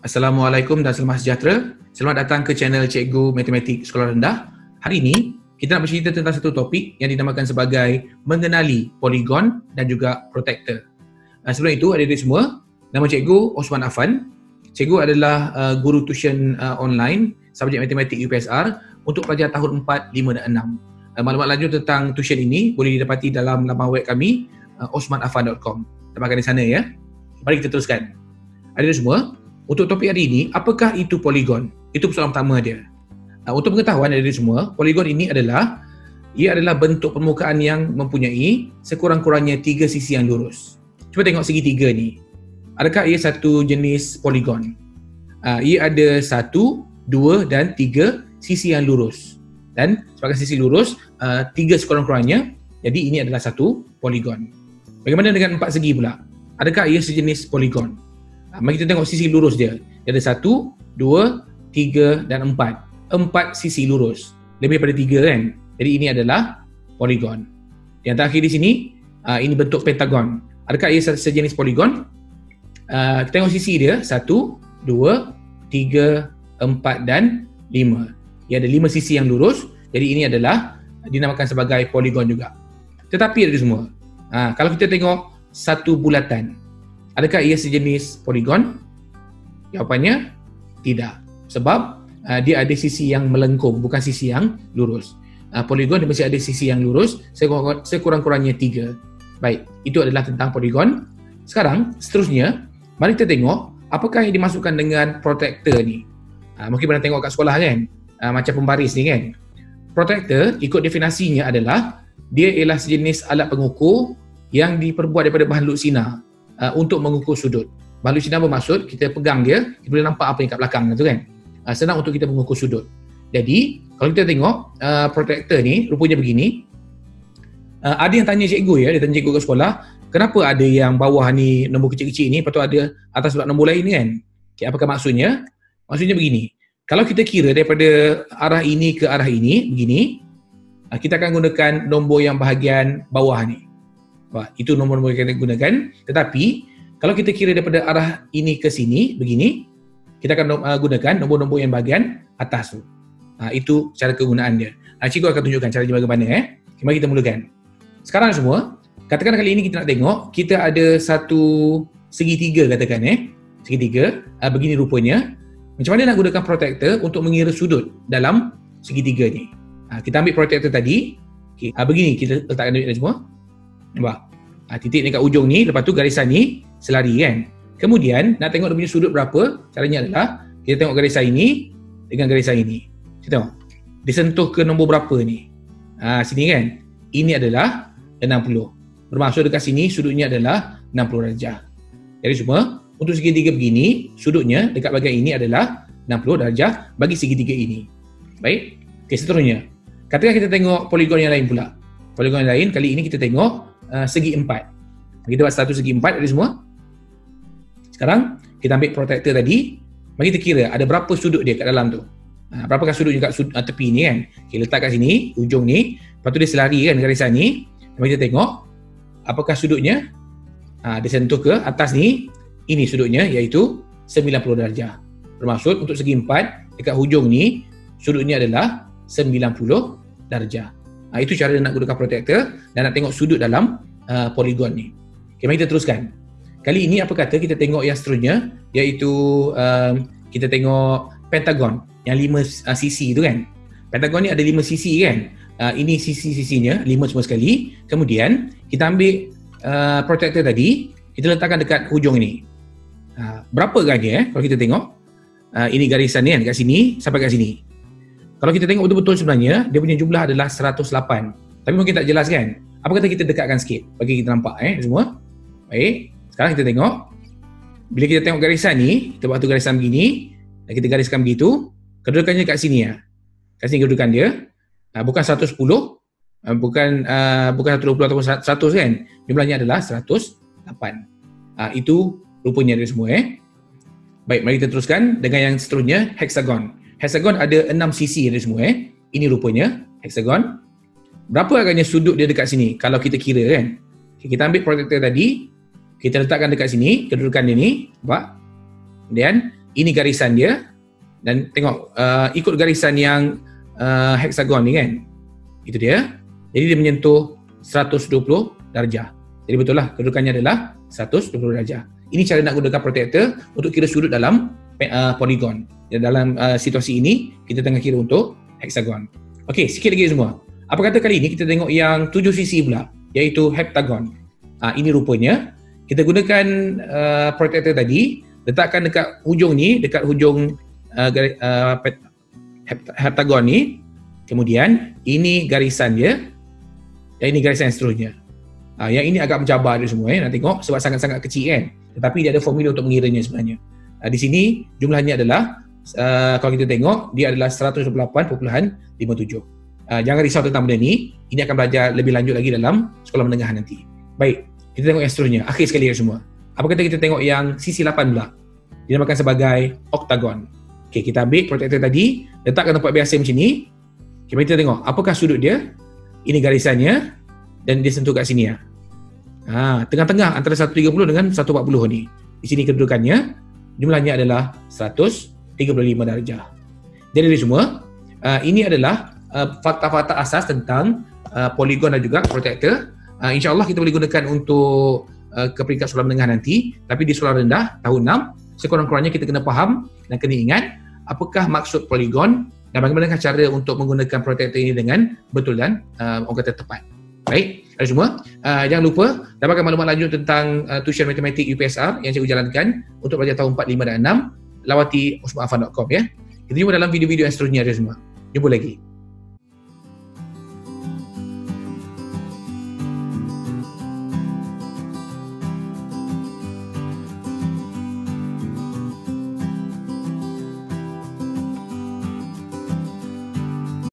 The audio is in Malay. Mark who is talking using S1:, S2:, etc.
S1: Assalamualaikum dan selamat sejahtera. Selamat datang ke channel Cikgu Matematik Sekolah Rendah. Hari ini, kita nak bercerita tentang satu topik yang dinamakan sebagai mengenali poligon dan juga protektor. Sebelum itu, adik-adik semua, nama Cikgu Osman Affan. Cikgu adalah guru tuition online subjek matematik UPSR untuk pelajar tahun 4, 5 dan 6. Maklumat lanjut tentang tuition ini boleh didapati dalam laman web kami osmanaffan.com. Dapatkan di sana ya. Mari kita teruskan. Adik-adik semua, untuk topik hari ini, apakah itu poligon? Itu persoalan pertama dia. Untuk pengetahuan dari semua, poligon ini adalah bentuk permukaan yang mempunyai sekurang-kurangnya 3 sisi yang lurus. Cuba tengok segitiga ni. Adakah ia satu jenis poligon? Ia ada 1, 2 dan 3 sisi yang lurus. Dan sebagai sisi lurus, 3 sekurang-kurangnya. Jadi ini adalah satu poligon. Bagaimana dengan 4 segi pula? Adakah ia sejenis poligon? Mari kita tengok sisi lurus dia. Dia ada 1, 2, 3 dan 4. 4 sisi lurus. Lebih daripada 3 kan? Jadi ini adalah poligon. Yang terakhir di sini, ini bentuk pentagon. Adakah ia sejenis poligon? Kita tengok sisi dia. 1, 2, 3, 4 dan 5. Ia ada 5 sisi yang lurus. Jadi ini adalah dinamakan sebagai poligon juga. Tetapi ada semua. Kalau kita tengok satu bulatan, adakah ia sejenis poligon? Jawapannya tidak. Sebab dia ada sisi yang melengkung, bukan sisi yang lurus. Poligon dia mesti ada sisi yang lurus, sekurang-kurangnya 3. Baik, itu adalah tentang poligon. Sekarang, seterusnya, mari kita tengok apakah yang dimasukkan dengan protektor ni. Mungkin pernah tengok kat sekolah kan? Macam pembaris ni kan? Protektor, ikut definisinya adalah dia ialah sejenis alat pengukur yang diperbuat daripada bahan lutsina untuk mengukur sudut. Bahan lutsina bermaksud kita pegang dia, kita boleh nampak apa yang kat belakang tu kan. Senang untuk kita mengukur sudut. Jadi, kalau kita tengok protektor ni rupanya begini. Ada yang tanya cikgu ya, dia tanya cikgu kat sekolah, kenapa ada yang bawah ni nombor kecil-kecil ni, lepas tu ada atas pula nombor lain ni kan? Okay, apakah maksudnya? Maksudnya begini. Kalau kita kira daripada arah ini ke arah ini, begini, kita akan gunakan nombor yang bahagian bawah ni. Itu nombor-nombor yang kita gunakan. Tetapi kalau kita kira daripada arah ini ke sini begini, kita akan gunakan nombor-nombor yang bahagian atas tu. Itu cara kegunaan dia. Cikgu akan tunjukkan caranya bagaimana Okay, mari kita mulakan. Sekarang semua, katakan kali ini kita nak tengok kita ada satu segitiga katakan segitiga begini rupanya. Macam mana nak gunakan protektor untuk mengira sudut dalam segitiga ni? Kita ambil protektor tadi. Okay, begini kita letakkan duit semua. Nampak? Titik dekat ujung ni, lepas tu garisan ni selari kan. Kemudian nak tengok dia punya sudut berapa, caranya adalah kita tengok garisan ini dengan garisan ini. Kita tengok. Disentuh ke nombor berapa ni? Sini kan. Ini adalah 60. Bermaksud dekat sini sudutnya adalah 60 darjah. Jadi semua untuk segitiga begini, sudutnya dekat bahagian ini adalah 60 darjah bagi segitiga ini. Baik. Okey, seterusnya. Katakan kita tengok poligon yang lain pula. Poligon yang lain kali ini kita tengok segi 4. Kita buat satu segi 4 ada semua. Sekarang kita ambil protektor tadi. Mari kita kira ada berapa sudut dia kat dalam tu. Berapakah sudutnya kat tepi ni kan. Okay, letak kat sini, ujung ni. Lepas tu dia selari kan garisan ni. Mari kita tengok apakah sudutnya. Dia sentuh ke atas ni. Ini sudutnya iaitu 90 darjah. Bermaksud untuk segi 4 dekat hujung ni sudutnya adalah 90 darjah. Itu cara nak gunakan protektor dan nak tengok sudut dalam poligon ni. Okay, mari kita teruskan. Kali ini apa kata kita tengok yang seterusnya iaitu kita tengok pentagon yang 5 sisi tu kan. Pentagon ni ada 5 sisi kan. Ini sisi-sisinya 5 semua sekali. Kemudian kita ambil protektor tadi, kita letakkan dekat hujung ni. Berapa agaknya kalau kita tengok ini garisan ni kan dekat sini sampai kat sini. Kalau kita tengok betul-betul sebenarnya dia punya jumlah adalah 108. Tapi mungkin tak jelas kan. Apa kata kita dekatkan sikit bagi kita nampak semua. Baik. Sekarang kita tengok. Bila kita tengok garisan ni, kita buat tu garisan begini dan kita gariskan begitu, kedudukannya kat sini Kat sini kedudukan dia. Bukan 110, bukan 120 ataupun 100 kan. Jumlahnya adalah 108. Itu rupanya dia semua Baik, mari kita teruskan dengan yang seterusnya, hexagon. Hexagon ada 6 sisi dia semua Ini rupanya hexagon. Berapa agaknya sudut dia dekat sini kalau kita kira kan. Okay, kita ambil protektor tadi, kita letakkan dekat sini, kedudukan dia ni, nampak? Kemudian ini garisan dia, dan tengok ikut garisan yang hexagon ni kan, itu dia. Jadi dia menyentuh 120 darjah. Jadi betul lah kedudukannya adalah 120 darjah. Ini cara nak gunakan protektor untuk kira sudut dalam poligon. Dalam situasi ini kita tengah kira untuk hexagon. Okey, sikit lagi semua. Apa kata kali ini kita tengok yang 7 sisi pula, iaitu heptagon. Ini rupanya kita gunakan protektor tadi, letakkan dekat hujung ni, dekat hujung heptagon ni. Kemudian ini garisan dia, dan ini garisan yang seterusnya. Yang ini agak mencabar dia semua, nak tengok sebab sangat-sangat kecil kan. Tetapi dia ada formula untuk mengiranya sebenarnya. Di sini jumlahnya adalah kalau kita tengok dia adalah 128.57. Jangan risau tentang benda ni, ini akan belajar lebih lanjut lagi dalam sekolah menengah nanti. Baik, kita tengok yang seterusnya, akhir sekali semua. Apa kata kita tengok yang sisi 8 pula, dinamakan sebagai oktagon. Okey, kita ambil protektor tadi, letakkan tempat biasa macam ni. Okay, kita tengok apakah sudut dia. Ini garisannya dan dia sentuh kat sini ya. Tengah-tengah antara 130 dengan 140 ni. Di sini kedudukannya, jumlahnya adalah 135 darjah. Jadi semua, ini adalah fakta-fakta asas tentang poligon dan juga protektor. InsyaAllah kita boleh gunakan untuk ke peringkat sekolah menengah nanti, tapi di sekolah rendah tahun 6 sekurang-kurangnya kita kena faham dan kena ingat apakah maksud poligon dan bagaimana cara untuk menggunakan protektor ini dengan betul dan orang kata tepat. Baik, ada semua. Jangan lupa dapatkan maklumat lanjut tentang tuition matematik UPSR yang cikgu jalankan untuk pelajar tahun 4, 5 dan 6. Lawati osmanafan.com ya. Kita jumpa dalam video-video yang seterusnya ada semua. Jumpa lagi.